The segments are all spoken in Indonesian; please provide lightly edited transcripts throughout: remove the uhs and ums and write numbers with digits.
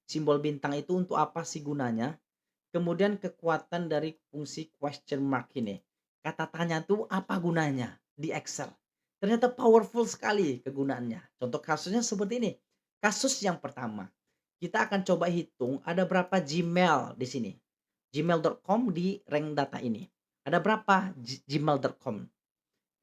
simbol bintang itu untuk apa sih gunanya? Kemudian kekuatan dari fungsi question mark ini. Kata tanya tuh apa gunanya di Excel? Ternyata powerful sekali kegunaannya. Contoh kasusnya seperti ini. Kasus yang pertama, kita akan coba hitung ada berapa Gmail di sini. Gmail.com di rank data ini. Ada berapa gmail.com?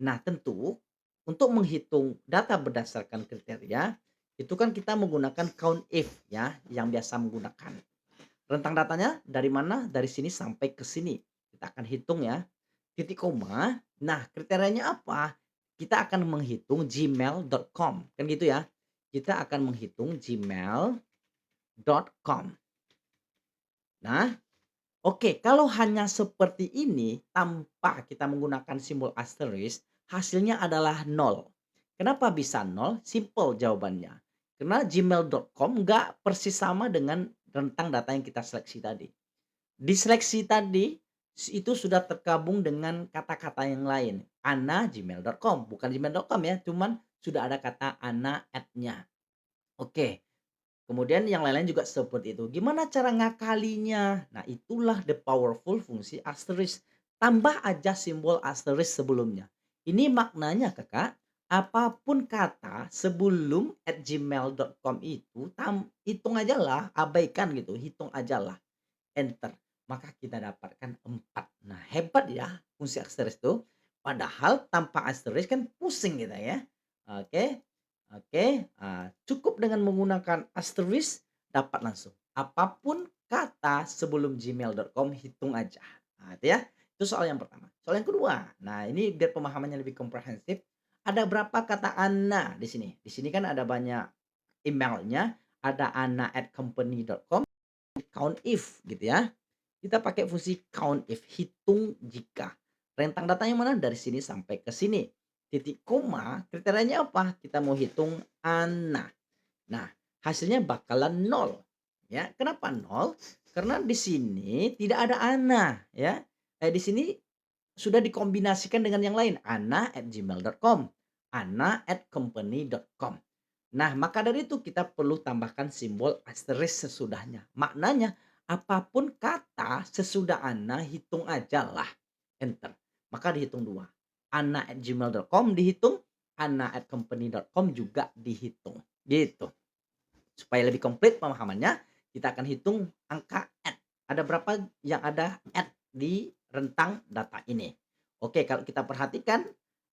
Nah, tentu untuk menghitung data berdasarkan kriteria, itu kan kita menggunakan count if ya, yang biasa menggunakan. Rentang datanya dari mana? Dari sini sampai ke sini. Kita akan hitung ya. Titik koma. Nah, kriterianya apa? Kita akan menghitung gmail.com. Kan gitu ya. Kita akan menghitung gmail.com. Nah, oke, kalau hanya seperti ini tanpa kita menggunakan simbol asterisk, hasilnya adalah nol. Kenapa bisa nol? Simple jawabannya. Karena gmail.com nggak persis sama dengan rentang data yang kita seleksi tadi. Di seleksi tadi, itu sudah tergabung dengan kata-kata yang lain. Ana@gmail.com, bukan gmail.com ya, cuman sudah ada kata ana at-nya. Oke, kemudian yang lain-lain juga seperti itu. Gimana cara ngakalinya? Nah, itulah the powerful fungsi asterisk. Tambah aja simbol asterisk sebelumnya. Ini maknanya Kakak, apapun kata sebelum @gmail.com itu hitung aja lah, abaikan gitu, hitung aja lah, enter. Maka kita dapatkan 4. Nah, hebat ya fungsi asterisk itu. Padahal tanpa asterisk kan pusing kita ya. Oke. Oke, cukup dengan menggunakan asterisk dapat langsung. Apapun kata sebelum gmail.com hitung aja. Nah, itu ya. Itu soal yang pertama. Soal yang kedua, nah ini biar pemahamannya lebih komprehensif, ada berapa kata "ana" di sini? Di sini kan ada banyak emailnya, ada ana@company.com, count if gitu ya. Kita pakai fungsi count if, hitung jika. Rentang datanya mana? Dari sini sampai ke sini. Titik koma, kriterianya apa? Kita mau hitung ana. Nah, hasilnya bakalan nol. Ya, kenapa nol? Karena di sini tidak ada ana, ya. Di sini sudah dikombinasikan dengan yang lain, ana@gmail.com, ana@company.com. Nah, maka dari itu kita perlu tambahkan simbol asterisk sesudahnya. Maknanya apapun kata sesudah ana hitung aja lah, enter. Maka dihitung dua. Ana@gmail.com dihitung, ana@company.com juga dihitung. Gitu. Supaya lebih komplit pemahamannya, kita akan hitung angka at. Ada berapa yang ada at di rentang data ini. Oke, kalau kita perhatikan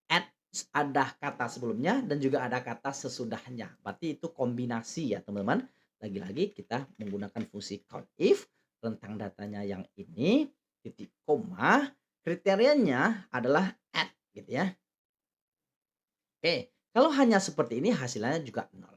at ada kata sebelumnya dan juga ada kata sesudahnya. Berarti itu kombinasi ya teman-teman. Lagi-lagi kita menggunakan fungsi count if, rentang datanya yang ini, titik koma, kriterianya adalah at gitu ya. Oke, kalau hanya seperti ini hasilnya juga nol.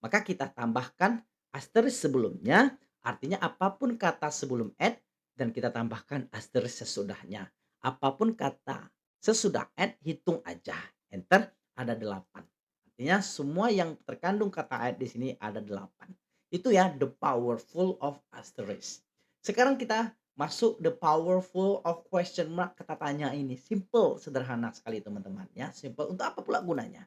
Maka kita tambahkan asterisk sebelumnya, artinya apapun kata sebelum add dan kita tambahkan asterisk sesudahnya. Apapun kata sesudah add hitung aja. Enter, ada 8. Artinya semua yang terkandung kata add di sini ada 8. Itu ya the powerful of asterisk. Sekarang kita masuk the powerful of question mark, kata tanya ini. Simple, sederhana sekali teman-teman ya. Simple, untuk apa pula gunanya?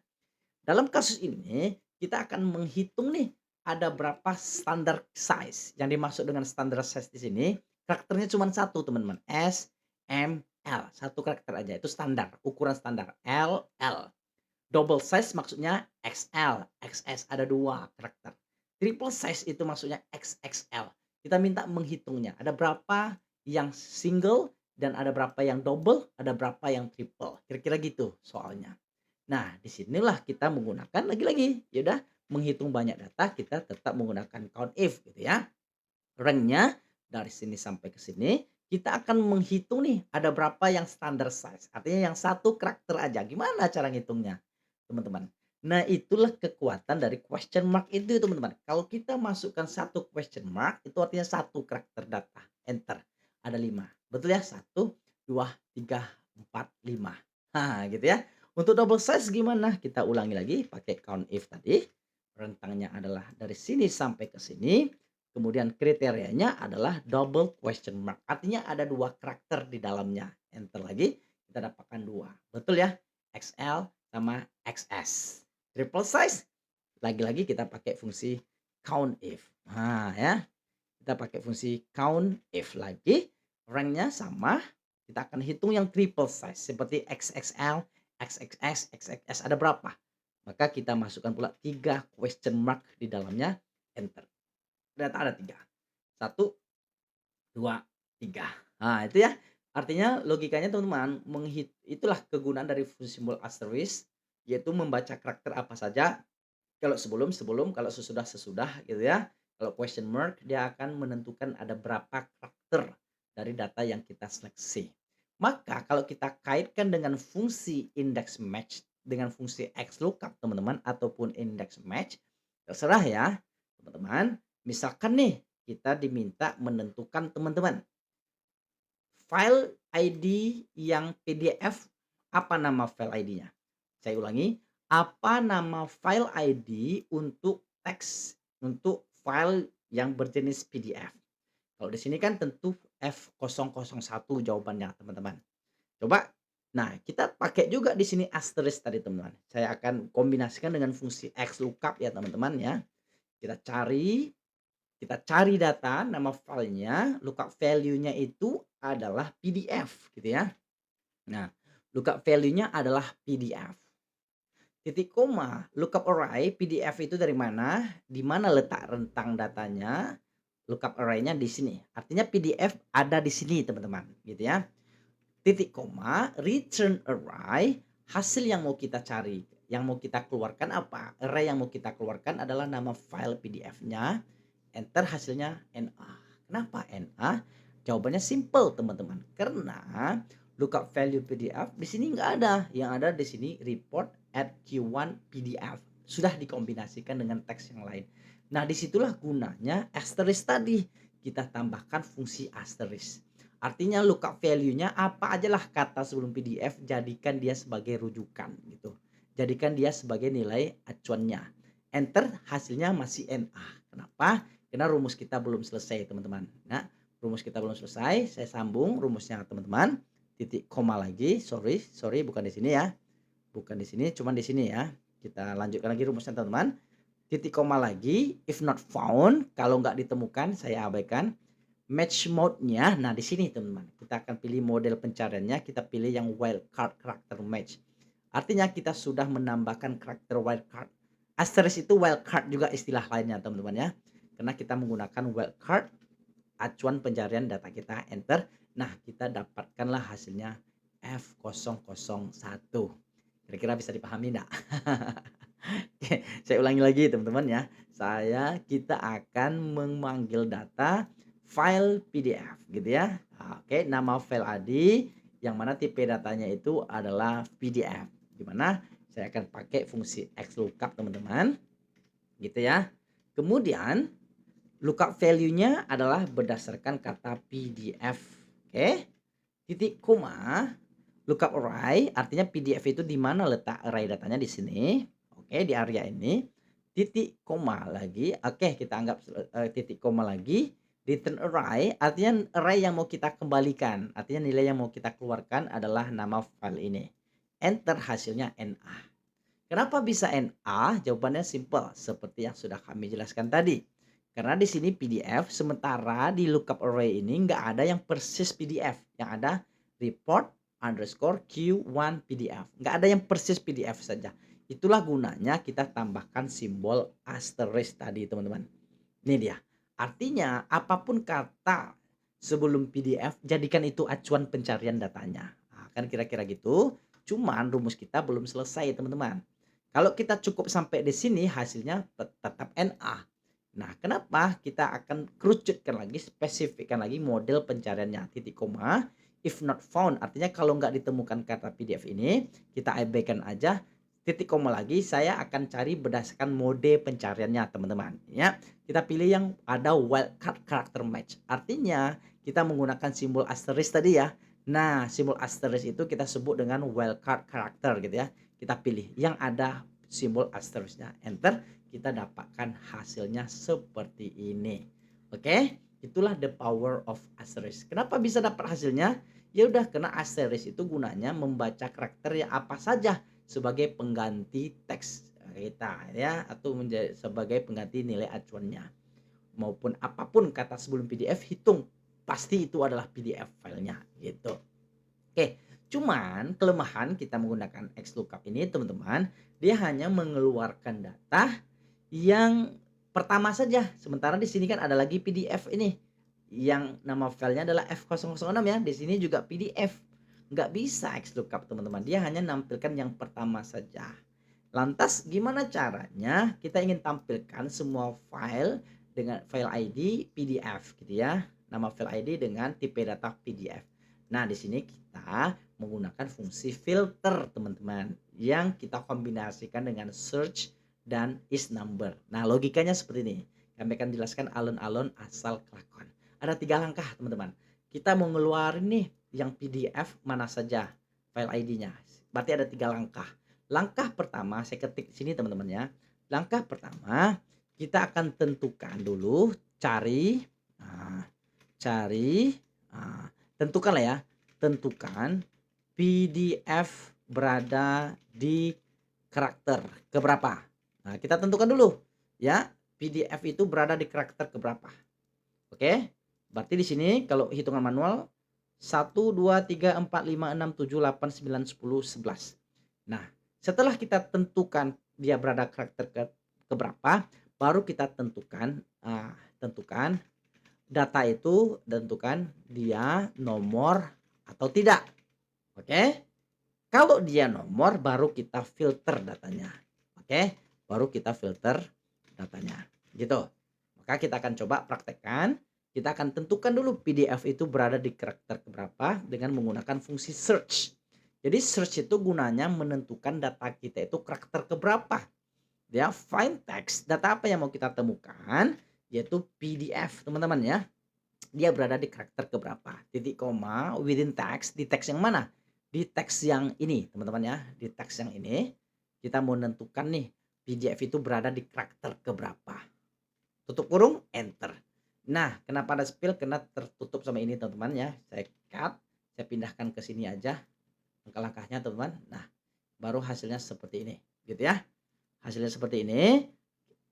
Dalam kasus ini kita akan menghitung nih ada berapa standar size. Yang dimaksud dengan standar size di sini karakternya cuma satu teman-teman, S, M, L. Satu karakter aja itu standar, ukuran standar L, L. Double size maksudnya XL, XS, ada 2 karakter. Triple size itu maksudnya XXL. Kita minta menghitungnya, ada berapa yang single dan ada berapa yang double, ada berapa yang triple. Kira-kira gitu soalnya. Nah, disinilah kita menggunakan lagi-lagi, ya udah menghitung banyak data kita tetap menggunakan count if gitu ya. Rank-nya dari sini sampai ke sini, kita akan menghitung nih ada berapa yang standard size. Artinya yang satu karakter aja. Gimana cara ngitungnya, teman-teman? Nah, itulah kekuatan dari question mark itu teman-teman. Kalau kita masukkan satu question mark itu artinya satu karakter data. Enter. Ada 5. Betul ya? Satu, 2, 3, 4, 5. Nah, gitu ya. Untuk double size gimana? Kita ulangi lagi pakai count if tadi. Rentangnya adalah dari sini sampai ke sini. Kemudian kriterianya adalah double question mark. Artinya ada 2 karakter di dalamnya. Enter lagi, kita dapatkan 2. Betul ya? XL sama XS. Triple size, lagi-lagi kita pakai fungsi count if. Nah ya. Kita pakai fungsi count if lagi, ranknya sama, kita akan hitung yang triple size seperti XXL, XXS, XXS ada berapa? Maka kita masukkan pula 3 question mark di dalamnya, enter. Data ada 3, 1, 2, 3. Nah, itu ya. Artinya logikanya teman-teman itulah kegunaan dari fungsi simbol asterisk, yaitu membaca karakter apa saja, kalau sebelum sebelum, kalau sesudah sesudah gitu ya. Kalau question mark dia akan menentukan ada berapa karakter dari data yang kita seleksi. Maka kalau kita kaitkan dengan fungsi index match dengan fungsi XLOOKUP teman-teman ataupun index match, terserah ya teman-teman. Misalkan nih kita diminta menentukan teman-teman file ID yang PDF, apa nama file ID-nya? Saya ulangi, apa nama file ID untuk teks, untuk file yang berjenis PDF? Kalau di sini kan tentu F001 jawabannya, teman-teman. Coba, nah kita pakai juga di sini asterisk tadi, teman-teman. Saya akan kombinasikan dengan fungsi XLOOKUP ya, teman-teman ya. Kita cari kita cari data, nama filenya, lookup value-nya itu adalah PDF gitu ya. Nah, lookup value-nya adalah PDF. Titik koma, lookup array PDF itu dari mana? Di mana letak rentang datanya? Lookup array-nya di sini. Artinya PDF ada di sini, teman-teman, gitu ya. Titik koma, return array, hasil yang mau kita cari, yang mau kita keluarkan apa? Array yang mau kita keluarkan adalah nama file PDF-nya, enter hasilnya NA. Kenapa NA? Jawabannya simple teman-teman, karena lookup value PDF di sini nggak ada, yang ada di sini report at Q1 PDF sudah dikombinasikan dengan teks yang lain. Nah disitulah gunanya asterisk tadi, kita tambahkan fungsi asterisk. Artinya lookup value-nya apa aja lah kata sebelum PDF, jadikan dia sebagai rujukan gitu. Jadikan dia sebagai nilai acuannya. Enter hasilnya masih NA. Kenapa? Karena rumus kita belum selesai teman-teman. Nah, rumus kita belum selesai, saya sambung rumusnya teman-teman. Titik koma lagi, sorry bukan di sini ya. Bukan di sini, cuman di sini ya. Kita lanjutkan lagi rumusnya teman-teman. Titik koma lagi, if not found, kalau nggak ditemukan saya abaikan. Match mode-nya, nah di sini teman-teman, kita akan pilih model pencariannya, kita pilih yang wildcard character match. Artinya kita sudah menambahkan karakter wildcard. Asterisk itu wildcard juga istilah lainnya teman-teman ya. Karena kita menggunakan wildcard, acuan pencarian data kita, enter. Nah kita dapatkanlah hasilnya F001. Kira-kira bisa dipahami enggak? Oke, saya ulangi lagi teman-teman ya. Kita akan memanggil data file PDF gitu ya. Oke, nama file ID yang mana tipe datanya itu adalah PDF. Gimana? Saya akan pakai fungsi XLOOKUP teman-teman. Gitu ya. Kemudian lookup value-nya adalah berdasarkan kata PDF. Oke. Titik koma, lookup array artinya PDF itu di mana letak array datanya di sini. Oke, di area ini. Titik koma lagi. Oke, kita anggap titik koma lagi. Return array artinya array yang mau kita kembalikan. Artinya nilai yang mau kita keluarkan adalah nama file ini. Enter hasilnya NA. Kenapa bisa NA? Jawabannya simple seperti yang sudah kami jelaskan tadi. Karena di sini PDF, sementara di lookup array ini nggak ada yang persis PDF. Yang ada report underscore Q1 PDF. Nggak ada yang persis PDF saja. Itulah gunanya kita tambahkan simbol asterisk tadi teman-teman. Ini dia. Artinya apapun kata sebelum PDF, jadikan itu acuan pencarian datanya. Nah, kan kira-kira gitu. Cuman rumus kita belum selesai teman-teman. Kalau kita cukup sampai di sini hasilnya tetap NA. Nah, kenapa kita akan kerucutkan lagi, spesifikkan lagi model pencariannya, titik koma, if not found, artinya kalau nggak ditemukan kata PDF ini, kita abaikan aja, titik koma lagi, saya akan cari berdasarkan mode pencariannya, teman-teman. Ya, kita pilih yang ada wildcard character match, artinya kita menggunakan simbol asterisk tadi ya. Nah, simbol asterisk itu kita sebut dengan wildcard character gitu ya. Kita pilih yang ada simbol asterisknya, enter, kita dapatkan hasilnya seperti ini. Oke, itulah the power of asterisk. Kenapa bisa dapat hasilnya? Ya udah, karena asterisk itu gunanya membaca karakter yang apa saja sebagai pengganti teks kita ya, atau sebagai pengganti nilai acuannya. maupun apapun kata sebelum PDF, hitung. Pasti itu adalah PDF filenya gitu. Oke, cuman kelemahan kita menggunakan XLOOKUP ini teman-teman, dia hanya mengeluarkan data yang pertama saja. Sementara di sini kan ada lagi PDF ini, yang nama filenya adalah F006 ya. Di sini juga PDF. Nggak bisa XLOOKUP teman-teman. Dia hanya nampilkan yang pertama saja. Lantas gimana caranya kita ingin tampilkan semua file dengan file ID PDF gitu ya. Nama file ID dengan tipe data PDF. Nah, di sini kita menggunakan fungsi filter teman-teman yang kita kombinasikan dengan search dan is number. Nah, logikanya seperti ini. Kami akan jelaskan alon-alon asal kelakuan. Ada 3 langkah teman-teman. Kita mau ngeluarin nih yang PDF mana saja file ID-nya. Berarti ada 3 langkah. Langkah pertama saya ketik di sini teman-teman ya. Langkah pertama kita akan tentukan dulu cari cari tentukan lah ya. Tentukan PDF berada di karakter keberapa. Nah, kita tentukan dulu ya. PDF itu berada di karakter keberapa. Oke? Berarti di sini kalau hitungan manual 1 2 3 4 5 6 7 8 9 10 11. Nah, setelah kita tentukan dia berada karakter keberapa, baru kita tentukan data itu, tentukan dia nomor atau tidak. Oke? Kalau dia nomor baru kita filter datanya. Oke? Baru kita filter datanya. Gitu. Maka kita akan coba praktekkan. Kita akan tentukan dulu PDF itu berada di karakter keberapa dengan menggunakan fungsi search. Jadi search itu gunanya menentukan data kita itu karakter keberapa. Ya, find text, data apa yang mau kita temukan, yaitu PDF teman-teman ya. Dia berada di karakter keberapa. Titik koma, within text, di teks yang mana? Di teks yang ini teman-teman ya. Di teks yang ini kita mau menentukan nih PDF itu berada di karakter keberapa. Tutup kurung, enter. Nah, kenapa ada spill? Karena tertutup sama ini teman-teman ya. Saya cut, saya pindahkan ke sini aja langkah-langkahnya teman-teman. Nah, baru hasilnya seperti ini gitu ya. Hasilnya seperti ini.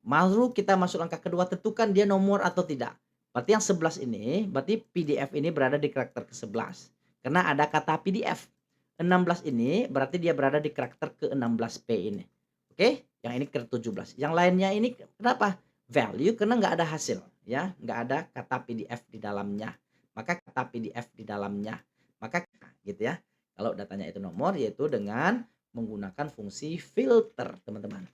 Baru kita masuk langkah kedua, tentukan dia nomor atau tidak. Berarti yang 11 ini, berarti PDF ini berada di karakter ke-11 karena ada kata PDF. 16 ini berarti dia berada di karakter ke-16P ini. Oke, yang ini ke-17. Yang lainnya ini kenapa? Value karena nggak ada hasil ya, nggak ada kata PDF di dalamnya. Maka kata PDF di dalamnya. Maka gitu ya. Kalau datanya itu nomor yaitu dengan menggunakan fungsi filter, teman-teman.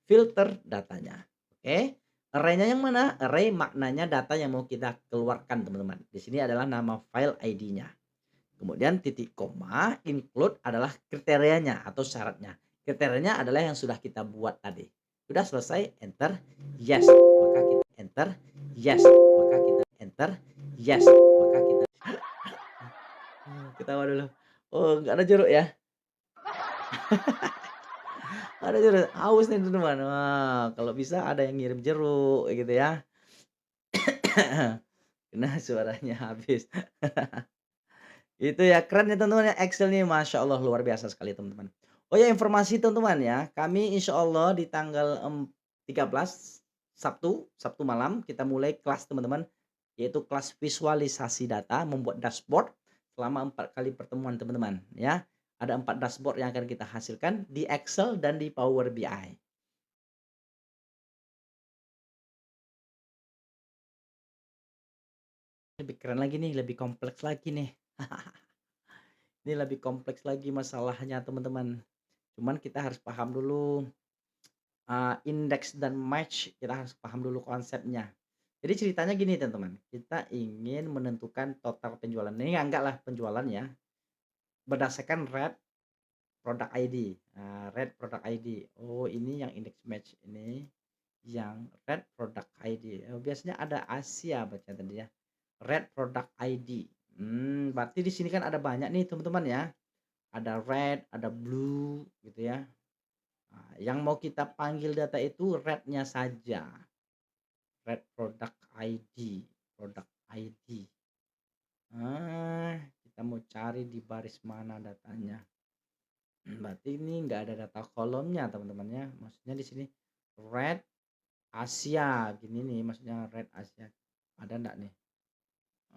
Filter datanya. Oke. Array-nya yang mana? Array maknanya data yang mau kita keluarkan, teman-teman. Di sini adalah nama file ID-nya. Kemudian titik koma, include adalah kriterianya atau syaratnya. Kriterianya adalah yang sudah kita buat tadi. Sudah selesai, enter, yes. Maka kita enter, yes. Maka kita enter, yes. Maka kita ketawa dulu. Oh, nggak ada jeruk ya? Ada jeruk, haus nih teman-teman. Wah, kalau bisa ada yang ngirim jeruk gitu ya. Nah, suaranya habis. Itu ya, keren ya teman-teman ya, Excel nih Masya Allah luar biasa sekali teman-teman. Oh ya informasi teman-teman ya, kami insya Allah di tanggal 13 Sabtu malam kita mulai kelas teman-teman, yaitu kelas visualisasi data, membuat dashboard selama 4 kali pertemuan teman-teman ya. Ada 4 dashboard yang akan kita hasilkan di Excel dan di Power BI. Lebih keren lagi nih, lebih kompleks lagi nih. Ini lebih kompleks lagi masalahnya teman-teman. Cuman kita harus paham dulu, indeks dan match, kita harus paham dulu konsepnya. Jadi ceritanya gini teman-teman, kita ingin menentukan total penjualan, ini enggak lah penjualan ya, berdasarkan red product ID. Red product ID. Oh ini yang index match, ini yang red product ID. Oh biasanya ada Asia baca tadi ya, red product ID. Berarti di sini kan ada banyak nih teman-teman ya, ada red, ada blue gitu ya. Nah, yang mau kita panggil data itu red-nya saja. Red product ID, product ID. Kita mau cari di baris mana datanya. Berarti ini nggak ada data kolomnya teman-teman ya. Maksudnya di sini red Asia, gini nih maksudnya red Asia. Ada nggak nih?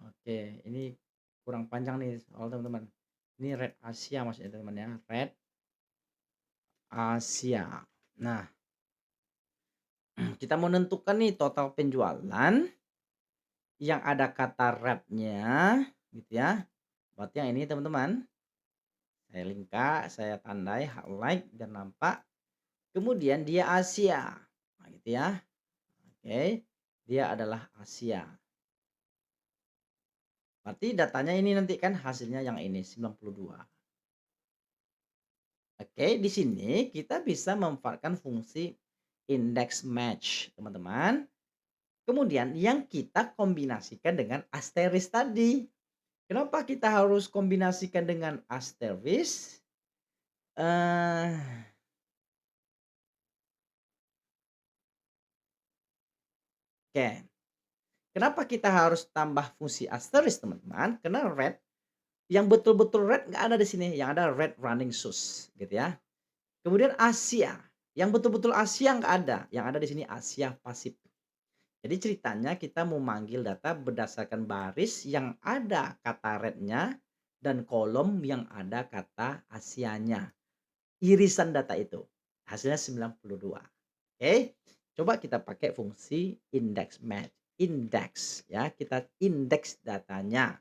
Oke, ini kurang panjang nih soal teman-teman. Ini red Asia maksudnya teman-teman ya, red Asia. Nah, kita mau menentukan nih total penjualan yang ada kata red-nya gitu ya. Berarti yang ini teman-teman, saya lingkar, saya tandai highlight dan nampak. Kemudian dia Asia. Nah, gitu ya. Oke, dia adalah Asia. Berarti datanya ini nanti kan hasilnya yang ini 92. Oke, di sini kita bisa memanfaatkan fungsi index match, teman-teman. Kemudian yang kita kombinasikan dengan asterisk tadi. Kenapa kita harus kombinasikan dengan asterisk? Eh, oke. Kenapa kita harus tambah fungsi asterisk, teman-teman? Karena red yang betul-betul red nggak ada di sini, yang ada red running shoes, gitu ya. Kemudian Asia, yang betul-betul Asia nggak ada, yang ada di sini Asia Pasifik. Jadi ceritanya kita mau manggil data berdasarkan baris yang ada kata red-nya dan kolom yang ada kata Asianya. Irisan data itu. Hasilnya 92. Oke. Coba kita pakai fungsi index match. Index ya, kita indeks datanya.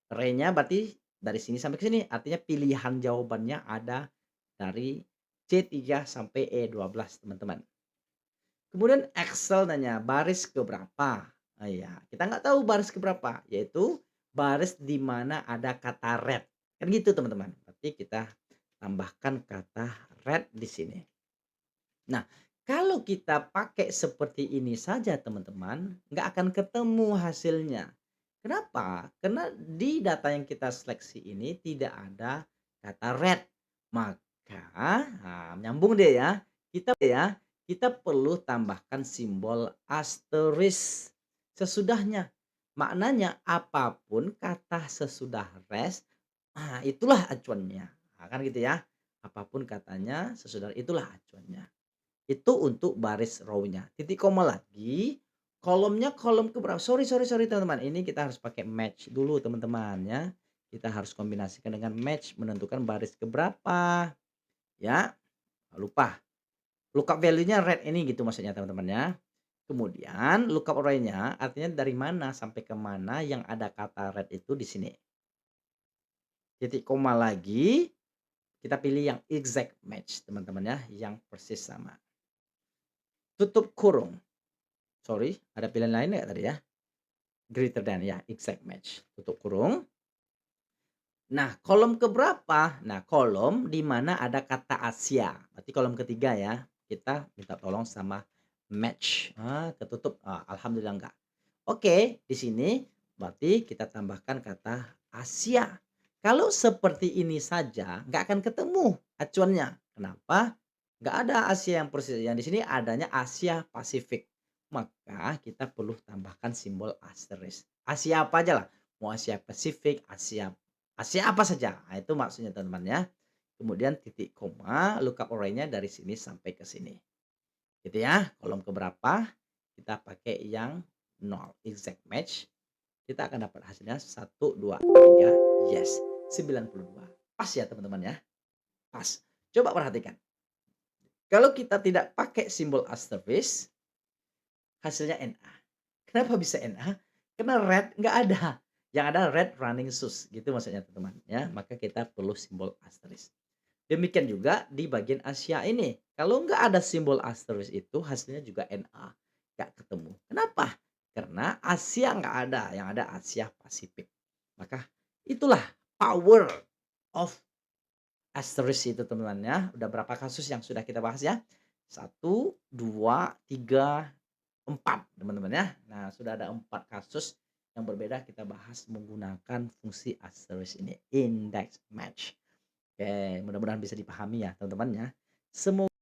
Array-nya berarti dari sini sampai ke sini, artinya pilihan jawabannya ada dari C3 sampai E12 teman-teman. Kemudian Excel nanya baris keberapa? Ah, ya, kita nggak tahu baris keberapa, yaitu baris di mana ada kata red. Kan gitu teman-teman. Berarti kita tambahkan kata red di sini. Nah, kalau kita pakai seperti ini saja teman-teman, nggak akan ketemu hasilnya. Kenapa? Karena di data yang kita seleksi ini tidak ada kata red. Maka, nah, nyambung deh ya, kita perlu tambahkan simbol asterisk sesudahnya. Maknanya apapun kata sesudah res, nah itulah acuannya. Nah, kan gitu ya. Apapun katanya sesudah itulah acuannya. Itu untuk baris row-nya. Titik koma lagi, kolomnya kolom ke berapa? Sorry teman-teman, ini kita harus pakai match dulu teman-teman ya. Kita harus kombinasikan dengan match menentukan baris ke berapa, ya. Lupa. Lookup value-nya red ini gitu maksudnya teman-teman ya. Kemudian lookup array-nya artinya dari mana sampai ke mana yang ada kata red itu di sini. Titik koma lagi, kita pilih yang exact match teman-teman ya, yang persis sama. Tutup kurung. Sorry, ada pilihan lain nggak tadi ya? Greater than, ya, exact match, tutup kurung. Nah, kolom keberapa? Nah, kolom di mana ada kata Asia, berarti kolom ketiga ya. Kita minta tolong sama match. Ketutup, alhamdulillah enggak. Oke, di sini berarti kita tambahkan kata Asia. Kalau seperti ini saja nggak akan ketemu acuannya. Kenapa? Nggak ada Asia yang persis, yang di sini adanya Asia Pasifik. Maka kita perlu tambahkan simbol asterisk. Asia apa aja lah, mau Asia Pasifik, Asia Asia apa saja. Nah, itu maksudnya teman-teman ya. Kemudian titik koma, lookup array-nya dari sini sampai ke sini. Gitu ya. Kolom keberapa? Kita pakai yang 0, exact match. Kita akan dapat hasilnya 1, 2, 3, yes, 92. Pas ya teman-teman ya. Pas. Coba perhatikan. Kalau kita tidak pakai simbol asterisk, hasilnya NA. Kenapa bisa NA? Karena red nggak ada. Yang ada red running shoes gitu maksudnya teman-teman ya. Maka kita perlu simbol asterisk. Demikian juga di bagian Asia ini. Kalau nggak ada simbol asterisk itu hasilnya juga NA. Nggak ketemu. Kenapa? Karena Asia nggak ada. Yang ada Asia Pasifik. Maka itulah power of asterisk itu teman-teman ya. Udah berapa kasus yang sudah kita bahas ya? Satu, 2, 3, 4 teman-teman ya. Nah, sudah ada 4 kasus yang berbeda kita bahas menggunakan fungsi asterisk ini, index match. Oke, mudah-mudahan bisa dipahami ya teman-teman ya. Semo